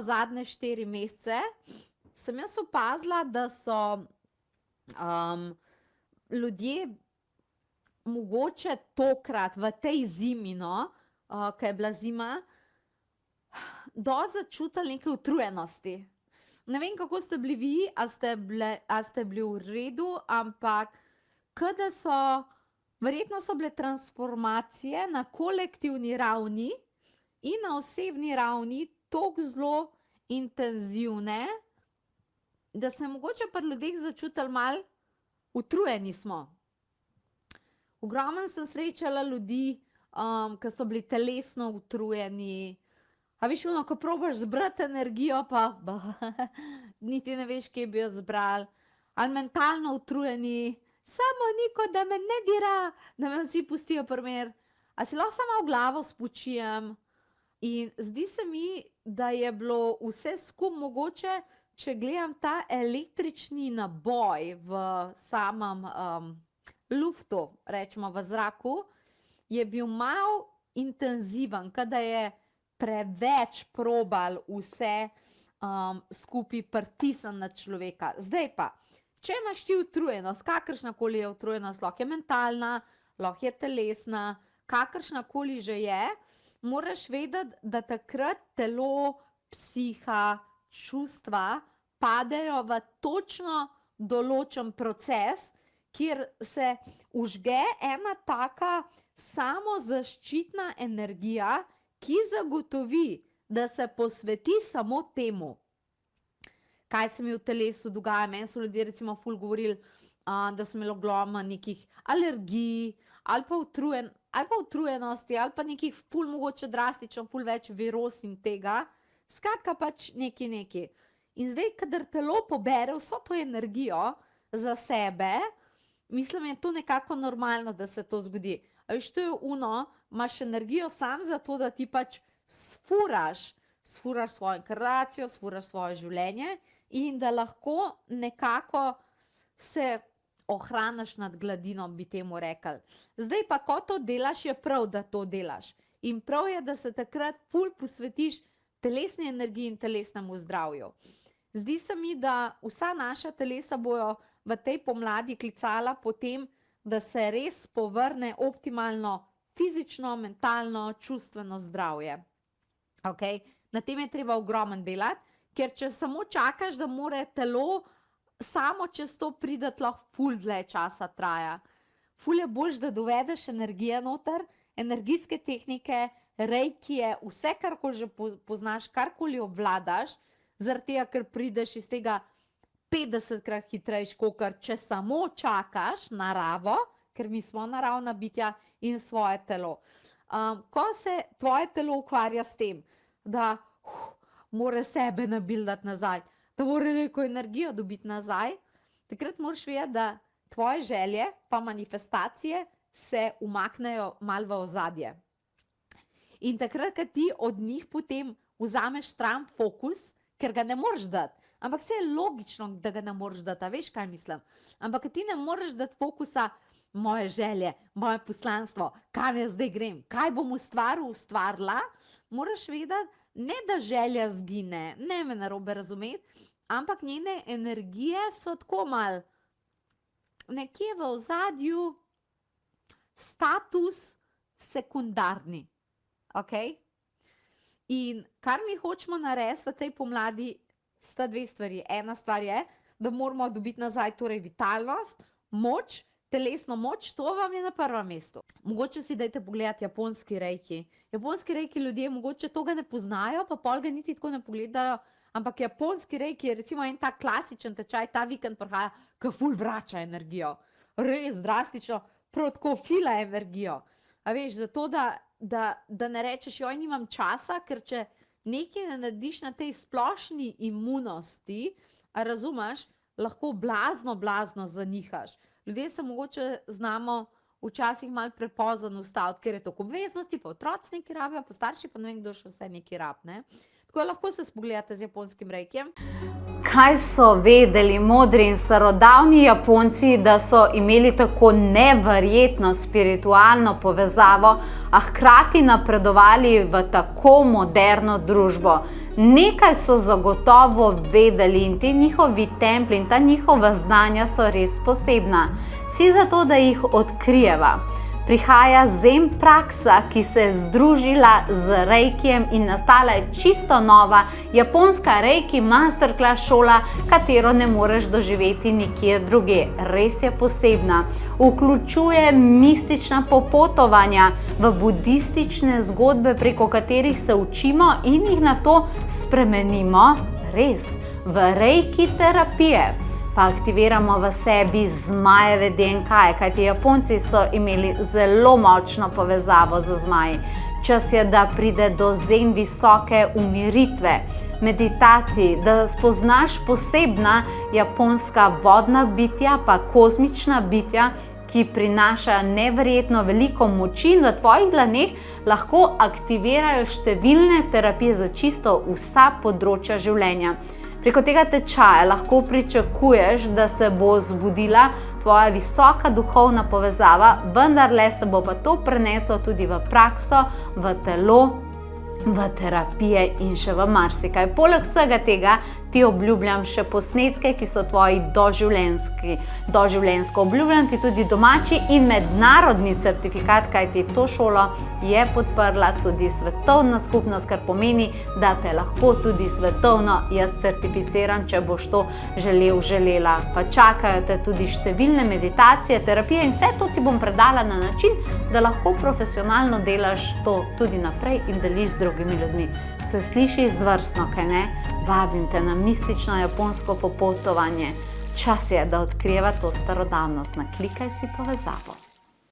zadnje 4 mesece, sem jaz opazila, da so ljudje mogoče tokrat v tej zimi, ko je bila zima, dosti začutili neke utrujenosti. Ne vem, kako ste bili vi, a ste bili v redu, ampak verjetno so bile transformacije na kolektivni ravni in na osebni ravni toliko zelo intenzivne, da se mogoče pri ljudeh začutili malo utrujeni smo. Ogromno sem srečala ljudi, ki so bili telesno utrujeni. A veš, ko probaš zbrati energijo, pa niti ne veš, kje bi jo zbrali. Ali mentalno utrujeni, samo Niko, da me ne dira, da me vsi pustijo primer. A si lahko samo v glavo spočijem. In zdi se mi, da je bilo vse skupaj mogoče, če gledam ta električni naboj v samem luftu, rečemo v zraku, je bil malo intenziven, kada je preveč probal vse skupaj pritisniti na človeka. Zdaj pa, če imaš ti utrujenost, kakršnakoli je utrujenost, lahko je mentalna, lahko je telesna, kakršnakoli že je, moraš vedeti, da takrat telo, psiha, čustva padejo v točno določen proces, kjer se vžge ena taka samozaščitna energija, ki zagotovi, da se posveti samo temu. Kaj se mi v telesu dogaja? Meni so ljudje recimo ful govorili, da sem imela ogromno nekih alergij, ali pa utrujenosti, ali pa nekih ful mogoče drastično, ful več viroz in tega. Skratka pač neki. In zdaj, kadar telo pobere vso to energijo za sebe, mislim, je to nekako normalno, da se to zgodi. A veš, to je imaš energijo sam zato, da ti pač sfuraš svojo inkarnacijo, sfuraš svoje življenje in da lahko nekako se ohraniš nad gladino, bi temu rekli. Zdaj pa, ko to delaš, je prav, da to delaš. In prav je, da se takrat ful posvetiš telesni energiji in telesnemu zdravju. Zdi se mi, da vsa naša telesa bojo v tej pomladi klicala potem, da se res povrne optimalno fizično, mentalno, čustveno zdravje. Okay? Na tem je treba ogromno delati, ker če samo čakaš, da mora telo samo čez to prideti, lahko ful dlje časa traja. Ful je boljš, da dovedeš energije noter, energijske tehnike, reikije, vse, karkoli že poznaš, karkoli obvladaš, zaradi tega, ker prideš iz tega 50-krat hitrejš, kakor če samo čakaš naravo, ker mi smo naravna bitja in svoje telo. Ko se tvoje telo ukvarja s tem, da mora sebe nabildati nazaj, da mora neko energijo dobiti nazaj, takrat moraš vedeti, da tvoje želje pa manifestacije se umaknejo malo v ozadje. In takrat, ko ti od njih potem vzameš stran fokus, ker ga ne moreš dati, ampak vse je logično, da ga ne moreš dati, a veš, kaj mislim? Ampak ti ne moreš dati fokusa moje želje, moje poslanstvo, kam jaz zdaj grem, kaj bom ustvarila, moraš vedeti, ne da želja zgine, ne me narobe razumeti, ampak njene energije so tako malo nekje v ozadju status sekundarni. Okay? In kar mi hočemo narediti v tej pomladi, sta dve stvari. Ena stvar je, da moramo dobiti nazaj torej vitalnost, moč, telesno moč, to vam je na prvem mestu. Mogoče si dajte pogledati japonski reiki. Japonski reiki ljudje mogoče toga ne poznajo, pa pol ga niti tako ne pogledajo, ampak japonski reiki je recimo en tak klasičen tečaj, ta vikend prihaja, ki ful vrača energijo. Res drastično, prav tako fila energijo. A veš, zato da ne rečeš, joj, nimam časa, ker če nekaj ne narediš na tej splošni imunosti, a razumeš, lahko blazno zanihaš. Ljudje se mogoče znamo včasih malo prepozno ustaviti, ker je to obveznosti, pa otroci nekaj rabijo, pa starši pa ne vem, kdo še vse nekaj rab, ne? Tako lahko se spogledate z japonskim reikijem. Kaj so vedeli modri in starodavni Japonci, da so imeli tako neverjetno spiritualno povezavo, a hkrati napredovali v tako moderno družbo? Nekaj so zagotovo vedeli in ti njihovi templi in ta njihova znanja so res posebna. Vsi zato, da jih odkrijeva. Prihaja zen praksa, ki se je združila z reikijem in nastala je čisto nova japonska reiki masterclass šola, katero ne moreš doživeti nikjer drugje. Res je posebna. Vključuje mistična popotovanja v budistične zgodbe, preko katerih se učimo in jih nato spremenimo res v reiki terapije. Pa aktiviramo v sebi zmajeve DNK-je, kajti Japonci so imeli zelo močno povezavo z zmaji. Čas je, da pride do zen visoke umiritve, meditaciji, da spoznaš posebna japonska vodna bitja, pa kozmična bitja, ki prinašajo neverjetno veliko moči in v tvojih dlaneh lahko aktivirajo številne terapije za čisto vsa področja življenja. Preko tega tečaja lahko pričakuješ, da se bo zbudila tvoja visoka duhovna povezava, vendarle se bo pa to preneslo tudi v prakso, v telo, v terapije in še v marsikaj. Poleg vsega tega ti obljubljam še posnetke, ki so tvoji doživljenjsko. Obljubljam ti tudi domači in mednarodni certifikat, kajti to šolo je podprla tudi svetovna skupnost, kar pomeni, da te lahko tudi svetovno jaz certificiram, če boš to želela. Pa čakajo te tudi številne meditacije, terapije in vse to ti bom predala na način, da lahko profesionalno delaš to tudi naprej in deliš z drugimi ljudmi. Se sliši izvrstno, kaj ne? Vabim te na mistično japonsko popotovanje. Čas je, da odkrijeva to starodavnost. Naklikaj si povezavo.